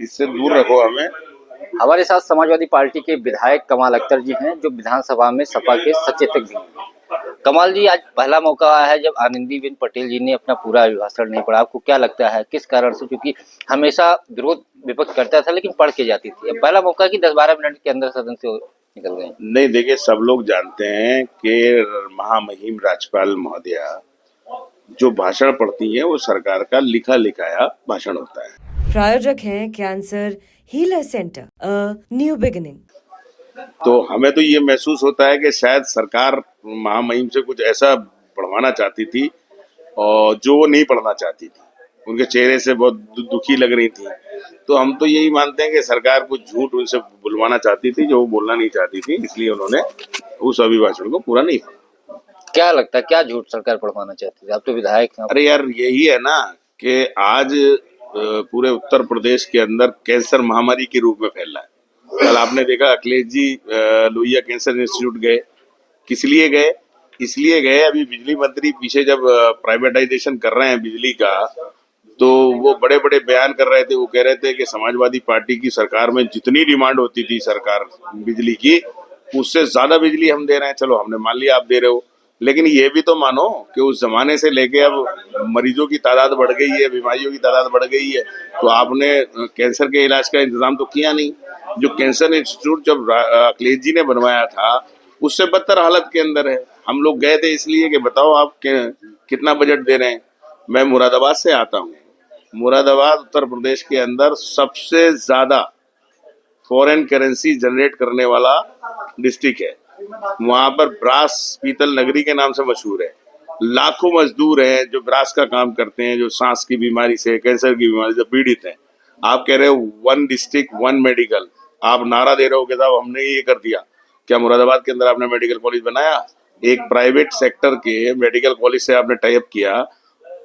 इससे दूर रखो हमें। हमारे साथ समाजवादी पार्टी के विधायक कमाल अख्तर जी हैं, जो विधानसभा में सपा के सचेतक भी हैं। कमाल जी, आज पहला मौका आया है जब आनंदीबेन पटेल जी ने अपना पूरा अभिभाषण नहीं पढ़ा। आपको क्या लगता है किस कारण से? क्योंकि हमेशा विरोध विपक्ष करता था लेकिन पढ़ के जाती थी। अब पहला मौका कि 10-12 मिनट के अंदर सदन से निकल गए। नहीं, देखिए, सब लोग जानते हैं कि महामहिम राज्यपाल महोदया जो भाषण पढ़ती है वो सरकार का लिखा लिखाया भाषण होता है। प्रायोजक हैं cancer healer centre, new beginning. तो हमें तो ये महसूस होता है कि शायद सरकार महामहिम से कुछ ऐसा पढ़वाना चाहती थी और जो वो नहीं पढ़ना चाहती थी। उनके चेहरे से बहुत दुखी लग रही थी। तो हम तो यही मानते हैं कि सरकार कुछ झूठ उनसे बुलवाना चाहती थी जो वो बोलना नहीं चाहती थी, इसलिए उन्होंने उस अभिभाषण को पूरा नहीं पढ़ा। क्या लगता है क्या झूठ सरकार पढ़वाना चाहती थी? आप तो विधायक हैं। अरे यार, यही है ना कि आज पूरे उत्तर प्रदेश के अंदर कैंसर महामारी के रूप में फैल रहा है। कल आपने देखा अखिलेश जी लोहिया कैंसर इंस्टीट्यूट गए। किस लिए गए? इसलिए गए, अभी बिजली मंत्री पीछे जब प्राइवेटाइजेशन कर रहे हैं बिजली का, तो वो बड़े बड़े बयान कर रहे थे। वो कह रहे थे कि समाजवादी पार्टी की सरकार में जितनी डिमांड होती थी सरकार बिजली की, उससे ज्यादा बिजली हम दे रहे हैं। चलो, हमने मान लिया आप दे रहे हो, लेकिन ये भी तो मानो कि उस जमाने से लेके अब मरीजों की तादाद बढ़ गई है, बीमारियों की तादाद बढ़ गई है, तो आपने कैंसर के इलाज का इंतजाम तो किया नहीं। जो कैंसर इंस्टीट्यूट जब अखिलेश जी ने बनवाया था, उससे बदतर हालत के अंदर है। हम लोग गए थे इसलिए कि बताओ आप कितना बजट दे रहे हैं। मैं मुरादाबाद से आता हूँ। मुरादाबाद उत्तर प्रदेश के अंदर सबसे ज्यादा फॉरेन करेंसी जनरेट करने वाला डिस्ट्रिक्ट है। वहां पर ब्रास पीतल नगरी के नाम से मशहूर है। लाखों मजदूर हैं जो ब्रास का काम करते हैं, जो सांस की बीमारी से, कैंसर की बीमारी से पीड़ित हैं। आप कह रहे हो 1 डिस्ट्रिक्ट 1 मेडिकल, आप नारा दे रहे हो कि साहब हमने ये कर दिया। क्या मुरादाबाद के अंदर आपने मेडिकल कॉलेज बनाया? एक प्राइवेट सेक्टर के मेडिकल कॉलेज से आपने टाई अप किया,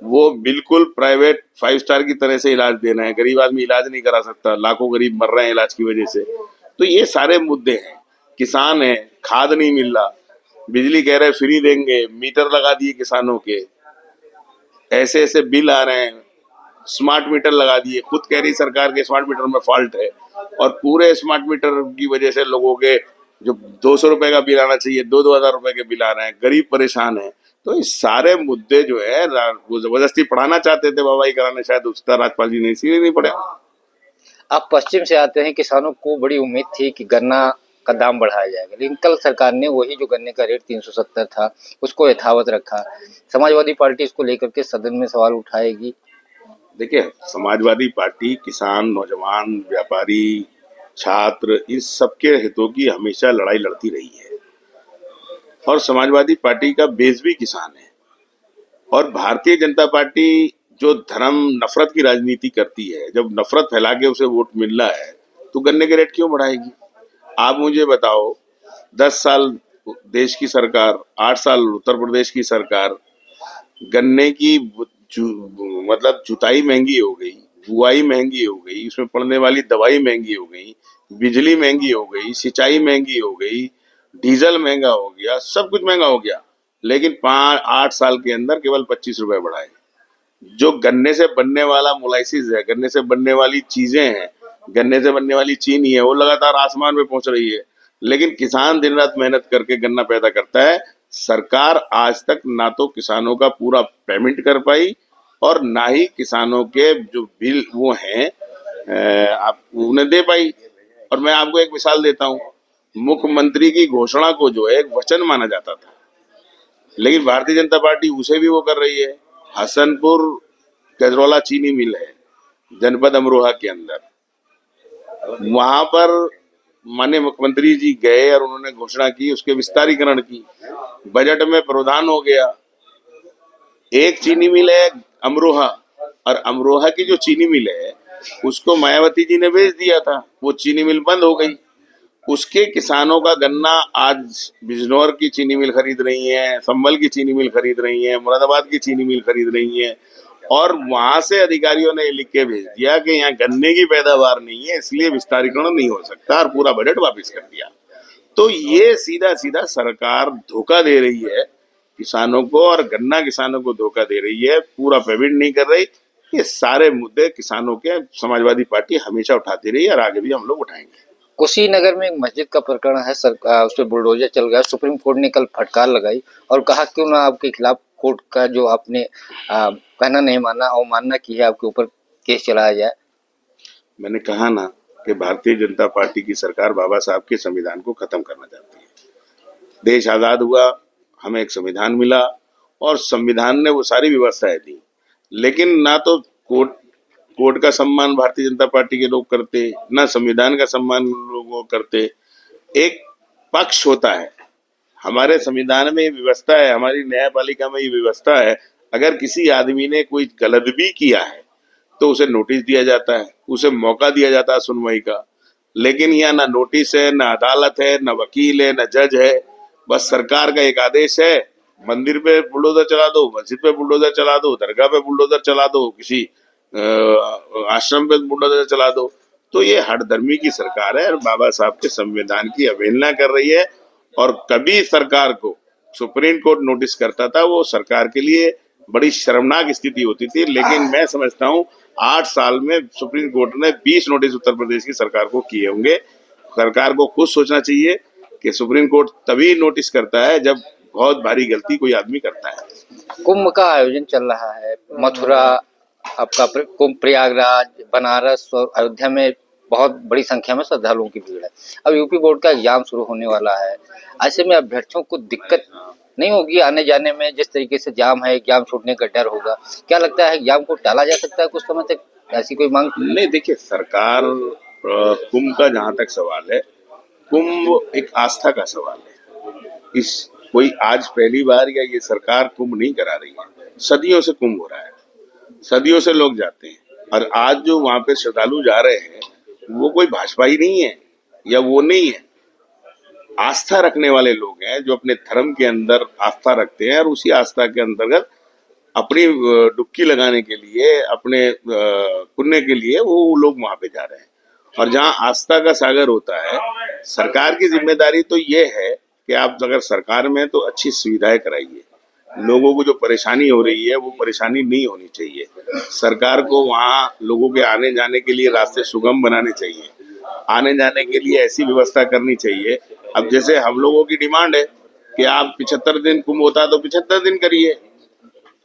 वो बिल्कुल प्राइवेट 5 स्टार की तरह से इलाज दे रहे हैं। गरीब आदमी इलाज नहीं करा सकता, लाखों गरीब मर रहे हैं इलाज की वजह से। तो ये सारे मुद्दे हैं। किसान है, खाद नहीं मिल रहा, बिजली कह रहे फ्री देंगे, मीटर लगा दिए किसानों के, ऐसे ऐसे बिल आ रहे हैं, स्मार्ट मीटर लगा दिए। खुद कह रही सरकार के स्मार्ट मीटर में फॉल्ट है, और पूरे स्मार्ट मीटर की वजह से लोगों के जो 200 रुपए का बिल आना चाहिए 2-2 हजार रुपए के बिल आ रहे हैं, गरीब परेशान है। तो इस सारे मुद्दे जो है वो जबरदस्ती पढ़ाना चाहते थे बाबा कराने, शायद उसका राज्यपाल जी ने इसीलिए नहीं पढ़ा। आप पश्चिम से आते हैं, किसानों को बड़ी उम्मीद थी कि गन्ना का दाम बढ़ाया जाएगा, लेकिन कल सरकार ने वही जो गन्ने का रेट 370 था उसको यथावत रखा। समाजवादी पार्टी इसको लेकर के सदन में सवाल उठाएगी। देखिए, समाजवादी पार्टी किसान, नौजवान, व्यापारी, छात्र, इन सबके हितों की हमेशा लड़ाई लड़ती रही है, और समाजवादी पार्टी का बेस भी किसान है। और भारतीय जनता पार्टी जो धर्म नफरत की राजनीति करती है, जब नफरत फैला के उसे वोट मिल रहा है, तो गन्ने के रेट क्यों बढ़ाएगी? आप मुझे बताओ, 10 साल देश की सरकार, 8 साल उत्तर प्रदेश की सरकार, गन्ने की मतलब जुताई महंगी हो गई, बुआई महंगी हो गई, उसमें पड़ने वाली दवाई महंगी हो गई, बिजली महंगी हो गई, सिंचाई महंगी हो गई, डीजल महंगा हो गया, सब कुछ महंगा हो गया, लेकिन 5-8 साल के अंदर केवल 25 रुपए बढ़ाए। जो गन्ने से बनने वाला मोलाइसिस है, गन्ने से बनने वाली चीजें हैं, गन्ने से बनने वाली चीनी है, वो लगातार आसमान पे पहुंच रही है, लेकिन किसान दिन रात मेहनत करके गन्ना पैदा करता है। सरकार आज तक ना तो किसानों का पूरा पेमेंट कर पाई, और ना ही किसानों के जो बिल वो हैं आप उन्हें दे पाई। और मैं आपको एक मिसाल देता हूँ, मुख्यमंत्री की घोषणा को जो है एक वचन माना जाता था, लेकिन भारतीय जनता पार्टी उसे भी वो कर रही है। हसनपुर गजरौला चीनी मिल है जनपद अमरोहा के अंदर, वहां पर माननीय मुख्यमंत्री जी गए और उन्होंने घोषणा की उसके विस्तारीकरण की। बजट में प्रावधान हो गया, एक चीनी मिल है अमरोहा, और अमरोहा की जो चीनी मिल है उसको मायावती जी ने बेच दिया था, वो चीनी मिल बंद हो गई। उसके किसानों का गन्ना आज बिजनौर की चीनी मिल खरीद रही है, संभल की चीनी मिल खरीद रही है, मुरादाबाद की चीनी मिल खरीद रही है, और वहां से अधिकारियों ने लिख के भेज दिया कि यहाँ गन्ने की पैदावार नहीं है, इसलिए विस्तारीकरण नहीं हो सकता, और पूरा बजट वापस कर दिया। तो ये सीधा सीधा सरकार धोखा दे रही है किसानों को, और गन्ना किसानों को धोखा दे रही है, पूरा पेमेंट नहीं कर रही। ये सारे मुद्दे किसानों के समाजवादी पार्टी हमेशा उठाती रही और आगे भी हम लोग उठाएंगे। कुशीनगर में एक मस्जिद का प्रकरण है, उस पर बुलडोजर चल गया। सुप्रीम कोर्ट ने कल फटकार लगाई और कहा क्यों ना आपके खिलाफ कोर्ट का जो आपने कहना नहीं माना और मानना की है आपके ऊपर केस चलाया जाए। मैंने कहा ना कि भारतीय जनता पार्टी की सरकार बाबा साहब के संविधान को खत्म करना चाहती है। देश आजाद हुआ, हमें एक संविधान मिला और संविधान ने वो सारी व्यवस्थाएं दी, लेकिन ना तो कोर्ट का सम्मान भारतीय जनता पार्टी के लोग करते, ना संविधान का सम्मान लोग करते। एक पक्ष होता है, हमारे संविधान में ये व्यवस्था है, हमारी न्यायपालिका में ये व्यवस्था है, अगर किसी आदमी ने कोई गलत भी किया है तो उसे नोटिस दिया जाता है, उसे मौका दिया जाता है सुनवाई का। लेकिन यहाँ ना नोटिस है, ना अदालत है, ना वकील है, ना जज है, बस सरकार का एक आदेश है, मंदिर पे बुलडोजर चला दो, मस्जिद पे बुलडोजर चला दो, दरगाह पे बुलडोजर चला दो, किसी आश्रम पे बुलडोजर चला दो। तो ये हठधर्मी की सरकार है और बाबा साहब के संविधान की अवहेलना कर रही है। और कभी सरकार को सुप्रीम कोर्ट नोटिस करता था, वो सरकार के लिए बड़ी शर्मनाक स्थिति होती थी। लेकिन मैं समझता हूँ 8 साल में सुप्रीम कोर्ट ने 20 नोटिस उत्तर प्रदेश की सरकार को किए होंगे। सरकार को खुद सोचना चाहिए कि सुप्रीम कोर्ट तभी नोटिस करता है जब बहुत भारी गलती कोई आदमी करता है। कुंभ का आयोजन चल रहा है, मथुरा, आपका कुंभ, प्रयागराज, बनारस और अयोध्या में बहुत बड़ी संख्या में श्रद्धालुओं की भीड़ है। अब यूपी बोर्ड का एग्जाम शुरू होने वाला है, ऐसे में अभ्यर्थियों को दिक्कत नहीं होगी आने जाने में? जिस तरीके से जाम है, एग्जाम छूटने का डर होगा, क्या लगता है एग्जाम को टाला जा सकता है कुछ समय तक? ऐसी कोई मांग नहीं, देखिए सरकार, कुंभ का जहां तक सवाल है, कुंभ एक आस्था का सवाल है। इस कोई आज पहली बार या ये सरकार कुंभ नहीं करा रही है, सदियों से कुंभ हो रहा है, सदियों से लोग जाते हैं। और आज जो वहां पे श्रद्धालु जा रहे हैं वो कोई भाजपा ही नहीं है या वो नहीं है, आस्था रखने वाले लोग हैं जो अपने धर्म के अंदर आस्था रखते हैं और उसी आस्था के अंतर्गत अपनी डुबकी लगाने के लिए, अपने पुण्य के लिए वो लोग वहां पे जा रहे हैं। और जहां आस्था का सागर होता है, सरकार की जिम्मेदारी तो ये है कि आप अगर सरकार में तो अच्छी सुविधाएं कराइए। लोगों को जो परेशानी हो रही है वो परेशानी नहीं होनी चाहिए। सरकार को वहाँ लोगों के आने जाने के लिए रास्ते सुगम बनाने चाहिए, आने जाने के लिए ऐसी व्यवस्था करनी चाहिए। अब जैसे हम लोगों की डिमांड है कि आप 75 दिन कुंभ होता है तो 75 दिन करिए,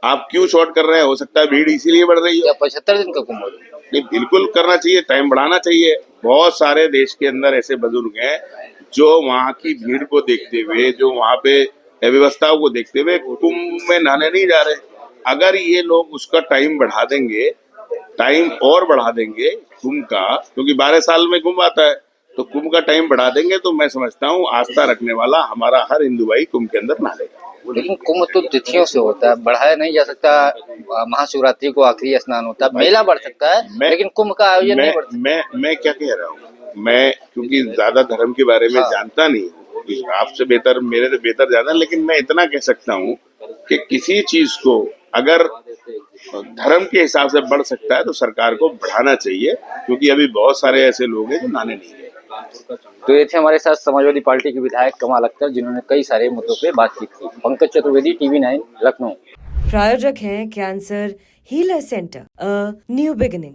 आप क्यों शॉर्ट कर रहे हैं? हो सकता है भीड़ इसीलिए बढ़ रही है। 75 दिन का कुंभ? नहीं, बिल्कुल करना चाहिए, टाइम बढ़ाना चाहिए। बहुत सारे देश के अंदर ऐसे बुजुर्ग हैं जो वहाँ की भीड़ को देखते हुए, जो वहाँ पे व्यवस्थाओं को देखते हुए कुंभ में नहाने नहीं जा रहे। अगर ये लोग उसका टाइम बढ़ा देंगे, टाइम और बढ़ा देंगे कुंभ का, क्योंकि 12 साल में कुंभ आता है, तो कुंभ का टाइम बढ़ा देंगे तो मैं समझता हूँ आस्था रखने वाला हमारा हर हिंदू भाई कुंभ के अंदर नहा लेगा। लेकिन कुंभ तो तिथियों से होता है, बढ़ाया नहीं जा सकता। महाशिवरात्रि को आखिरी स्नान होता है, मेला बढ़ सकता है, लेकिन कुंभ का आयोजन नहीं बढ़ सकता। मैं क्या कह रहा हूँ, मैं क्योंकि ज्यादा धर्म के बारे में जानता नहीं हूँ, आपसे बेहतर, मेरे से बेहतर ज्यादा, लेकिन मैं इतना कह सकता हूँ कि किसी चीज को अगर धर्म के हिसाब से बढ़ सकता है तो सरकार को बढ़ाना चाहिए, क्योंकि अभी बहुत सारे ऐसे लोग हैं जो नहाने नहीं गए। तो ये थे हमारे साथ समाजवादी पार्टी के विधायक कमाल अख्तर, जिन्होंने कई सारे मुद्दों पे बातचीत की। पंकज चतुर्वेदी, TV9, लखनऊ। प्रायोजक हैं cancer healer centre, a new beginning.